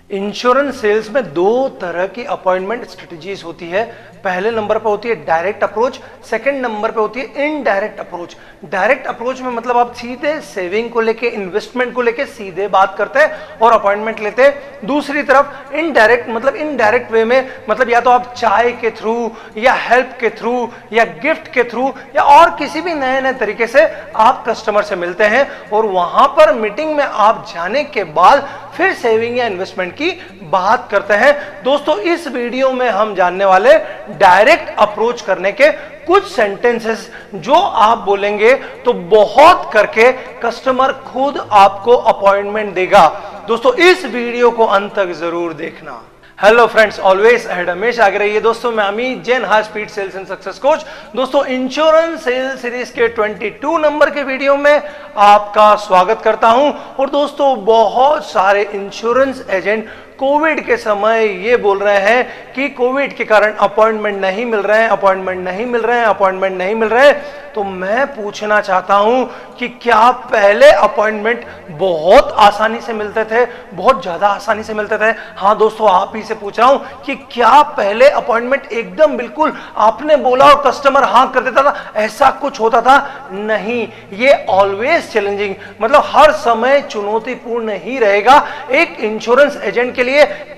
Insurance sales में दो तरह की अपॉइंटमेंट स्ट्रेटजीज होती है। पहले नंबर पर होती है डायरेक्ट अप्रोच, सेकंड नंबर पे होती है इनडायरेक्ट अप्रोच। डायरेक्ट अप्रोच में मतलब आप सीधे सेविंग को लेके, इन्वेस्टमेंट को लेके सीधे बात करते हैं और अपॉइंटमेंट लेते हैं। दूसरी तरफ इनडायरेक्ट मतलब इनडायरेक्ट वे में, मतलब या तो आप चाय के थ्रू या हेल्प के थ्रू या गिफ्ट के थ्रू या और किसी भी नए नए तरीके से आप कस्टमर से मिलते हैं और वहां पर मीटिंग में आप जाने के बाद फिर सेविंग या इन्वेस्टमेंट की बात करते हैं। दोस्तों, इस वीडियो में हम जानने वाले डायरेक्ट अप्रोच करने के कुछ सेंटेंसेस जो आप बोलेंगे तो बहुत करके कस्टमर खुद आपको अपॉइंटमेंट देगा। दोस्तों, इस वीडियो को अंत तक जरूर देखना। हेलो फ्रेंड्स, ऑलवेज अहेड, हमेशा आगे रहिए। दोस्तों, मैं Amit Jain, high speed sales and success coach. दोस्तों, इंश्योरेंस सेल्स सीरीज के 22 नंबर के वीडियो में आपका स्वागत करता हूं। और दोस्तों, बहुत सारे इंश्योरेंस एजेंट कोविड के समय ये बोल रहे हैं कि कोविड के कारण अपॉइंटमेंट नहीं मिल रहे हैं, अपॉइंटमेंट नहीं मिल रहे हैं, अपॉइंटमेंट नहीं मिल रहे हैं। तो मैं पूछना चाहता हूं कि क्या पहले अपॉइंटमेंट बहुत आसानी से मिलते थे, बहुत ज्यादा आसानी से मिलते थे? हाँ दोस्तों, आप ही से पूछ रहा हूं कि क्या पहले अपॉइंटमेंट एकदम बिल्कुल आपने बोला और कस्टमर हाँ कर देता था, ऐसा कुछ होता था? नहीं, ये ऑलवेज चैलेंजिंग, मतलब हर समय चुनौतीपूर्ण ही रहेगा एक इंश्योरेंस एजेंट के लिए,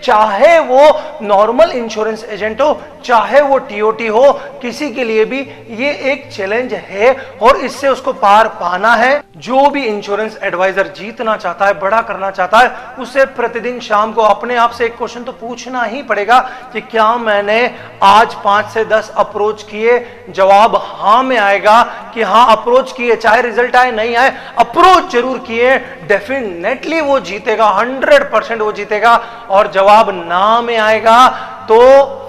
चाहे वो नॉर्मल इंश्योरेंस एजेंट हो, चाहे वो टीओटी हो, किसी के लिए भी ये एक चैलेंज है और इससे उसको पार पाना है। जो भी इंश्योरेंस एडवाइजर जीतना चाहता है, बड़ा करना चाहता है, उसे प्रतिदिन शाम को अपने आप से एक क्वेश्चन तो पूछना ही पड़ेगा कि क्या मैंने आज 5 से 10 अप्रोच किए? जवाब हाँ में आएगा कि हाँ अप्रोच किए, चाहे रिजल्ट आए नहीं आए, अप्रोच जरूर किए, डेफिनेटली वो जीतेगा, 100% वो जीतेगा। और जवाब ना में आएगा तो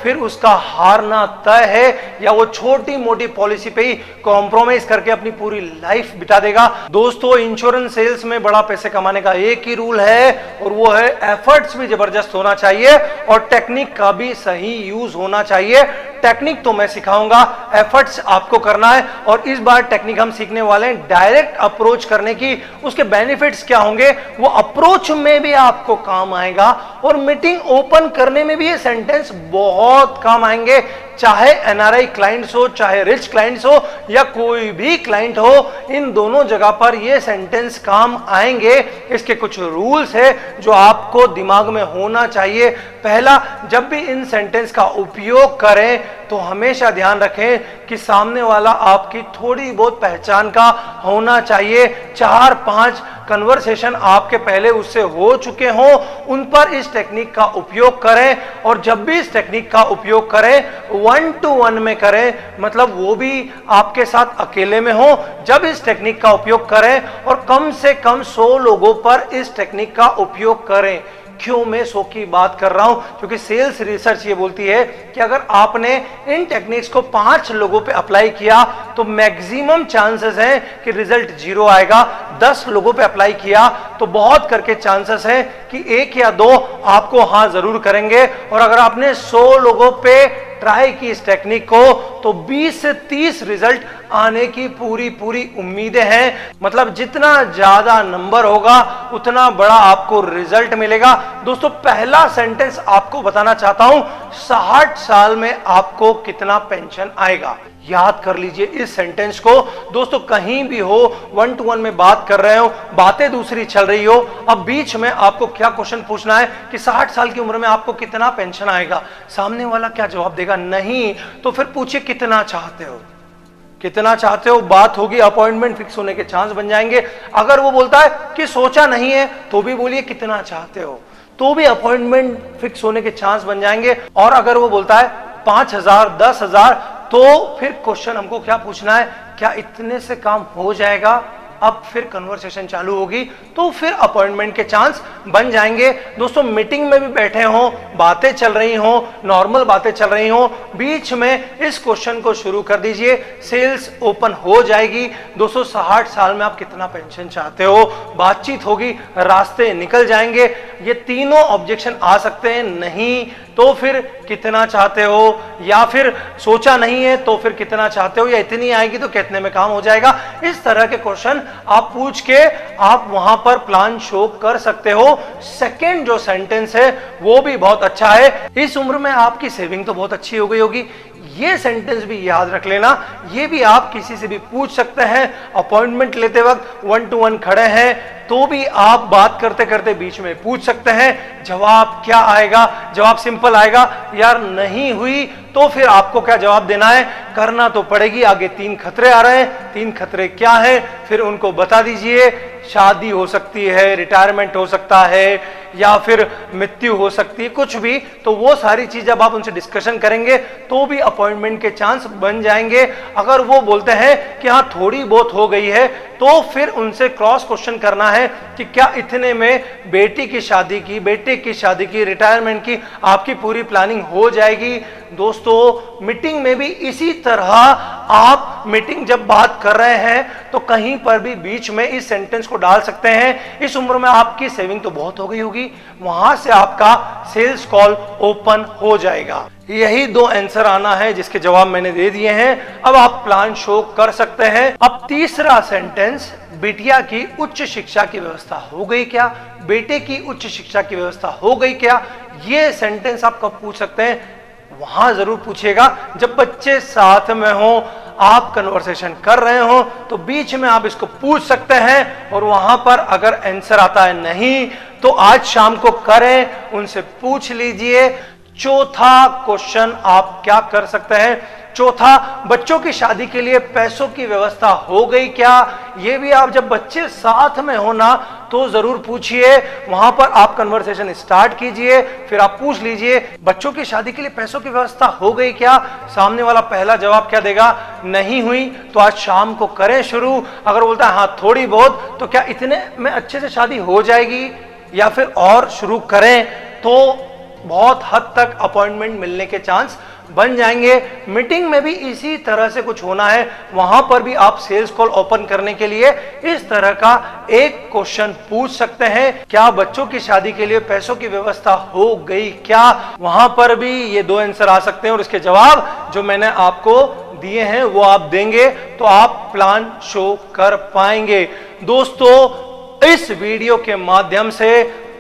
फिर उसका हारना तय है या वो छोटी मोटी पॉलिसी पे ही कॉम्प्रोमाइज करके अपनी पूरी लाइफ बिता देगा। दोस्तों, इंश्योरेंस सेल्स में बड़ा पैसे कमाने का एक ही रूल है और वो है एफर्ट्स भी जबरदस्त होना चाहिए और टेक्निक का भी सही यूज होना चाहिए। टेक्निक तो मैं सिखाऊंगा, एफर्ट्स आपको करना है। और इस बार टेक्निक हम सीखने वाले हैं डायरेक्ट अप्रोच करने की। उसके बेनिफिट्स क्या होंगे वो अप्रोच में भी आपको काम आएगा और मीटिंग ओपन करने में भी ये सेंटेंस बहुत काम आएंगे। चाहे एनआरआई क्लाइंट्स हो, चाहे रिच क्लाइंट्स हो या कोई भी क्लाइंट हो, इन दोनों जगह पर ये सेंटेंस काम आएंगे। इसके कुछ रूल्स है जो आपको दिमाग में होना चाहिए। पहला, जब भी इन सेंटेंस का उपयोग करें तो हमेशा ध्यान रखें कि सामने वाला आपकी थोड़ी बहुत पहचान का होना चाहिए। 4-5 कन्वर्सेशन आपके पहले उससे हो चुके हों, उन पर इस टेक्निक का उपयोग करें। और जब भी इस टेक्निक का उपयोग करें 1-to-1 में करें, मतलब वो भी आपके साथ अकेले में हो जब इस टेक्निक का उपयोग करें। और कम से कम 100 लोगों पर इस टेक्निक का उपयोग करें। क्यों मैं 100 की बात कर रहा हूं? क्योंकि सेल्स रिसर्च ये बोलती है कि अगर आपने इन टेक्निक्स को 5 लोगों पे अप्लाई किया तो मैक्सिमम चांसेस हैं कि रिजल्ट 0 आएगा। 10 लोगों पे अप्लाई किया तो बहुत करके चांसेस हैं कि 1 या 2 आपको हाँ जरूर करेंगे। और अगर आपने 100 लोगों पे ट्राई की इस टेक्निक को तो 20 से 30 रिजल्ट आने की पूरी उम्मीदें हैं। मतलब जितना ज्यादा नंबर होगा उतना बड़ा आपको रिजल्ट मिलेगा। दोस्तों, पहला सेंटेंस आपको बताना चाहता हूं, 60 साल में आपको कितना पेंशन आएगा? याद कर लीजिए इस सेंटेंस को। दोस्तों, कहीं भी हो, 1-to-1 में बात कर रहे हो, बातें दूसरी चल रही हो, अब बीच में आपको क्या क्वेश्चन पूछना है कि 60 साल की उम्र में आपको कितना पेंशन आएगा? सामने वाला क्या जवाब देगा? नहीं। तो फिर पूछिए कितना चाहते हो, कितना चाहते हो? बात होगी, अपॉइंटमेंट फिक्स होने के चांस बन जाएंगे। अगर वो बोलता है कि सोचा नहीं है तो भी बोलिए कितना चाहते हो, तो भी अपॉइंटमेंट फिक्स होने के चांस बन जाएंगे। और अगर वो बोलता है 5,000, 10,000, तो फिर क्वेश्चन हमको क्या पूछना है, क्या इतने से काम हो जाएगा? अब फिर कन्वर्सेशन चालू होगी तो फिर अपॉइंटमेंट के चांस बन जाएंगे। दोस्तों, मीटिंग में भी बैठे हों, बातें चल रही हों, नॉर्मल बातें चल रही हों, बीच में इस क्वेश्चन को शुरू कर दीजिए, सेल्स ओपन हो जाएगी। दोस्तों, 60 साल में आप कितना पेंशन चाहते हो? बातचीत होगी, रास्ते निकल जाएंगे। ये तीनों ऑब्जेक्शन आ सकते हैं, नहीं तो फिर कितना चाहते हो, या फिर सोचा नहीं है तो फिर कितना चाहते हो, या इतनी आएगी तो कितने में काम हो जाएगा। इस तरह के क्वेश्चन आप पूछ के आप वहां पर प्लान शो कर सकते हो। सेकंड जो सेंटेंस है वो भी बहुत अच्छा है, इस उम्र में आपकी सेविंग तो बहुत अच्छी हो गई होगी। ये सेंटेंस भी याद रख लेना, ये भी आप किसी से भी पूछ सकते हैं। अपॉइंटमेंट लेते वक्त 1 to 1 खड़े हैं तो भी आप बात करते करते बीच में पूछ सकते हैं। जवाब क्या आएगा? जवाब सिंपल आएगा, यार नहीं हुई तो फिर आपको क्या जवाब देना है? करना तो पड़ेगी, आगे 3 खतरे आ रहे हैं। 3 खतरे क्या है फिर उनको बता दीजिए। शादी हो सकती है, रिटायरमेंट हो सकता है, या फिर मृत्यु हो सकती है, कुछ भी। तो वो सारी चीज जब आप उनसे डिस्कशन करेंगे तो भी अपॉइंटमेंट के चांस बन जाएंगे। अगर वो बोलते हैं कि हाँ थोड़ी बहुत हो गई है तो फिर उनसे क्रॉस क्वेश्चन करना है कि क्या इतने में बेटी की शादी की, बेटे की शादी की, रिटायरमेंट की आपकी पूरी प्लानिंग हो जाएगी। दोस्तों मीटिंग में भी इसी तरह आप मीटिंग जब बात कर रहे हैं तो कहीं पर भी बीच में इस सेंटेंस को डाल सकते हैं। इस उम्र में आपकी सेविंग तो बहुत हो गई होगी, वहां से आपका सेल्स कॉल ओपन हो जाएगा। यही 2 आंसर आना है जिसके जवाब मैंने दे दिए हैं। अब आप प्लान शो कर सकते हैं। अब तीसरा सेंटेंस, बिटिया की उच्च शिक्षा की व्यवस्था हो गई क्या, बेटे की उच्च शिक्षा की व्यवस्था हो गई क्या, ये सेंटेंस आप कब पूछ सकते हैं? वहां जरूर पूछिएगा जब बच्चे साथ में हो, आप कन्वर्सेशन कर रहे हो तो बीच में आप इसको पूछ सकते हैं। और वहां पर अगर आंसर आता है नहीं तो आज शाम को करें, उनसे पूछ लीजिए। चौथा क्वेश्चन आप क्या कर सकते हैं? चौथा, बच्चों की शादी के लिए पैसों की व्यवस्था हो गई क्या? ये भी आप जब बच्चे साथ में हो ना तो जरूर पूछिए। वहां पर आप कन्वर्सेशन स्टार्ट कीजिए, फिर आप पूछ लीजिए बच्चों की शादी के लिए पैसों की व्यवस्था हो गई क्या? सामने वाला पहला जवाब क्या देगा? नहीं हुई तो आज शाम को करें शुरू। अगर बोलता है हाँ थोड़ी बहुत, तो क्या इतने में अच्छे से शादी हो जाएगी या फिर और शुरू करें? तो बहुत हद तक अपॉइंटमेंट मिलने के चांस बन जाएंगे। मीटिंग में भी इसी तरह से कुछ होना है, वहां पर भी आप सेल्स कॉल ओपन करने के लिए इस तरह का एक क्वेश्चन पूछ सकते हैं, क्या बच्चों की शादी के लिए पैसों की व्यवस्था हो गई क्या? वहां पर भी ये 2 आंसर आ सकते हैं और इसके जवाब जो मैंने आपको दिए हैं वो आप देंगे तो आप प्लान शो कर पाएंगे। दोस्तों इस वीडियो के माध्यम से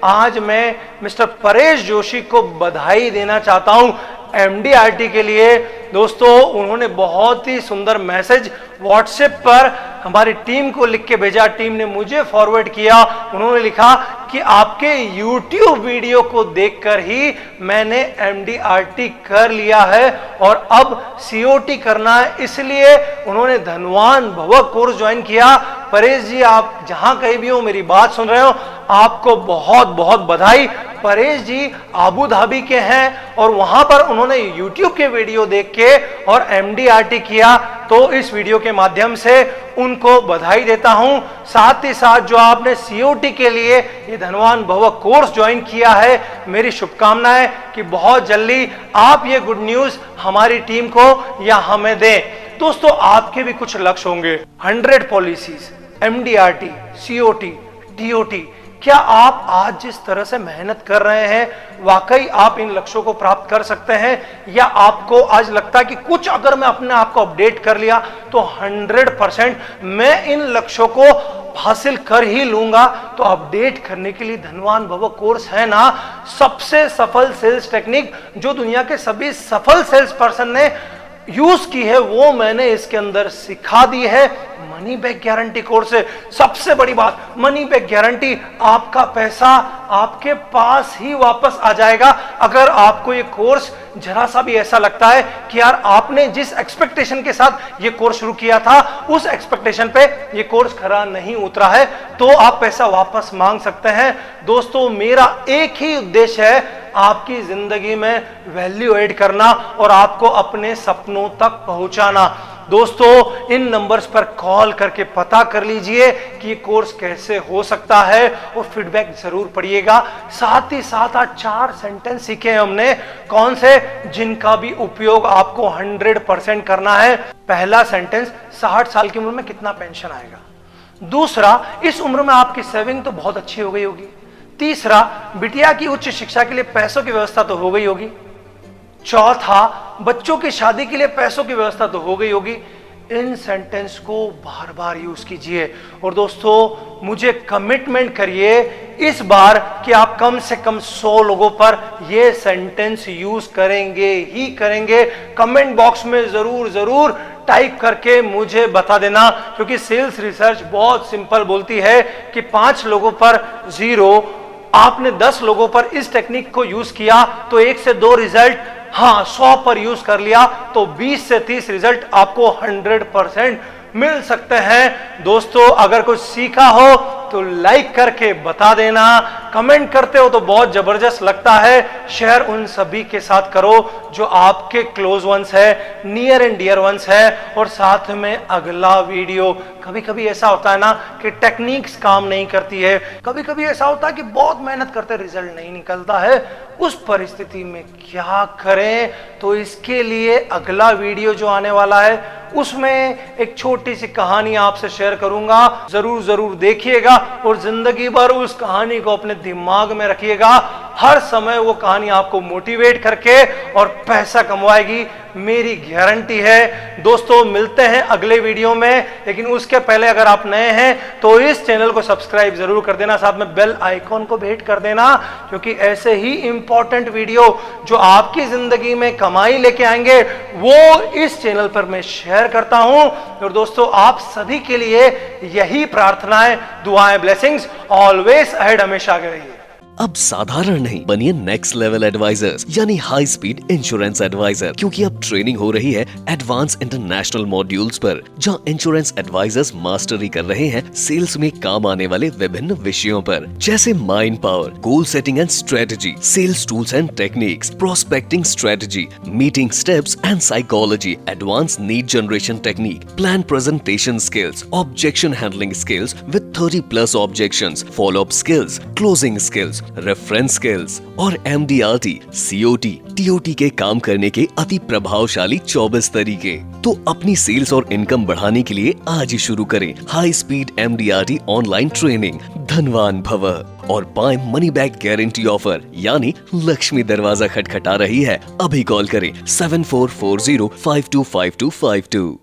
आज मैं मिस्टर परेश जोशी को बधाई देना चाहता हूं एमडीआरटी के लिए। दोस्तों उन्होंने बहुत ही सुंदर मैसेज व्हाट्सएप पर हमारी टीम को लिख के भेजा, टीम ने मुझे फॉरवर्ड किया। उन्होंने लिखा कि आपके YouTube वीडियो को देखकर ही मैंने एमडीआरटी कर लिया है और अब सीओटी करना है, इसलिए उन्होंने धनवान भव कोर्स ज्वाइन किया। परेश जी आप जहां कहीं भी हो मेरी बात सुन रहे हो, आपको बहुत बहुत बधाई। परेश जी आबू धाबी के हैं और वहां पर उन्होंने YouTube के वीडियो देख के और एमडीआरटी किया, तो इस वीडियो के माध्यम से उनको बधाई देता हूं। साथ ही साथ जो आपने सीओटी के लिए ये धनवान भव कोर्स ज्वाइन किया है, मेरी शुभकामनाएं कि बहुत जल्दी आप ये गुड न्यूज हमारी टीम को या हमें दें। दोस्तों आपके भी कुछ लक्ष्य होंगे, 100 पॉलिसीज, एमडीआरटी, सीओटी, डीओटी। क्या आप आज जिस तरह से मेहनत कर रहे हैं वाकई आप इन लक्ष्यों को प्राप्त कर सकते हैं, या आपको आज लगता है कि कुछ अगर मैं अपने आप को अपडेट कर लिया तो 100% मैं इन लक्ष्यों को हासिल कर ही लूंगा? तो अपडेट करने के लिए धनवान भव कोर्स है ना, सबसे सफल सेल्स टेक्निक जो दुनिया के सभी सफल सेल्स पर्सन ने यूज की है वो मैंने इसके अंदर सिखा दी है। मनी बैक गारंटी कोर्स है। सबसे बड़ी बात, मनी बैक गारंटी, आपका पैसा आपके पास ही वापस आ जाएगा। अगर आपको ये कोर्स जरा सा भी ऐसा लगता है कि यार आपने जिस एक्सपेक्टेशन के साथ ये कोर्स शुरू किया था उस एक्सपेक्टेशन पे ये कोर्स खरा नहीं उतरा है, तो आप पैसा वापस मांग सकते हैं। दोस्तों मेरा एक ही उद्देश्य है, आपकी जिंदगी में वैल्यू ऐड करना और आपको अपने सपनों तक पहुंचाना। दोस्तों इन नंबर्स पर कॉल करके पता कर लीजिए कि ये कोर्स कैसे हो सकता है और फीडबैक जरूर पढ़िएगा। साथ ही साथ आज 4 सेंटेंस सीखे हैं हमने, कौन से, जिनका भी उपयोग आपको 100% करना है। पहला सेंटेंस, 60 साल की उम्र में कितना पेंशन आएगा। दूसरा, इस उम्र में आपकी सेविंग तो बहुत अच्छी हो गई होगी। तीसरा, बिटिया की उच्च शिक्षा के लिए पैसों की व्यवस्था तो हो गई होगी। चौथा, बच्चों की शादी के लिए पैसों की व्यवस्था तो हो गई होगी। इन सेंटेंस को बार बार यूज कीजिए और दोस्तों मुझे कमिटमेंट करिए इस बार कि आप कम से कम 100 लोगों पर यह सेंटेंस यूज करेंगे ही करेंगे। कमेंट बॉक्स में जरूर जरूर टाइप करके मुझे बता देना, क्योंकि सेल्स रिसर्च बहुत सिंपल बोलती है कि 5 लोगों पर 0, आपने 10 लोगों पर इस टेक्निक को यूज किया तो 1 से 2 रिजल्ट, हाँ 100 पर यूज कर लिया तो 20 से 30 रिजल्ट आपको 100% मिल सकते हैं। दोस्तों अगर कुछ सीखा हो तो लाइक करके बता देना, कमेंट करते हो तो बहुत जबरदस्त लगता है। शेयर उन सभी के साथ करो जो आपके क्लोज वंस है, नियर एंड डियर वंस है। और साथ में अगला वीडियो, कभी कभी ऐसा होता है ना कि टेक्निक्स काम नहीं करती है, कभी कभी ऐसा होता है कि बहुत मेहनत करते रिजल्ट नहीं निकलता है, उस परिस्थिति में क्या करें। तो इसके लिए अगला वीडियो जो आने वाला है उसमें एक छोटी सी कहानी आपसे शेयर करूंगा, जरूर जरूर देखिएगा और जिंदगी भर उस कहानी को अपने दिमाग में रखिएगा। हर समय वो कहानी आपको मोटिवेट करके और पैसा कमवाएगी, मेरी गारंटी है। दोस्तों मिलते हैं अगले वीडियो में, लेकिन उसके पहले अगर आप नए हैं तो इस चैनल को सब्सक्राइब जरूर कर देना, साथ में बेल आइकॉन को भी हिट कर देना, क्योंकि ऐसे ही इंपॉर्टेंट वीडियो जो आपकी जिंदगी में कमाई लेके आएंगे वो इस चैनल पर मैं शेयर करता हूं। और दोस्तों आप सभी के लिए यही प्रार्थनाएं, दुआएं, ब्लेसिंग्स ऑलवेज अहेड, हमेशा आगे रहिए। अब साधारण नहीं, बनिए नेक्स्ट लेवल एडवाइजर्स यानी हाई स्पीड इंश्योरेंस एडवाइजर, क्योंकि अब ट्रेनिंग हो रही है एडवांस इंटरनेशनल मॉड्यूल्स पर, जहां इंश्योरेंस एडवाइजर्स मास्टरी कर रहे हैं सेल्स में काम आने वाले विभिन्न विषयों पर, जैसे mind power, goal setting and strategy, sales tools and techniques, prospecting strategy, meeting steps and psychology, advance need generation technique, plan presentation skills, objection handling skills with 30+ objections, follow up skills, closing skills, reference skills और MDRT, COT, TOT के काम करने के अति प्रभावशाली 24 तरीके। तो अपनी सेल्स और इनकम बढ़ाने के लिए आज ही शुरू करें high speed MDRT online training. धनवान भव और पाएं मनी बैक गारंटी ऑफर, यानी लक्ष्मी दरवाजा खटखटा रही है। अभी कॉल करें 7440525252।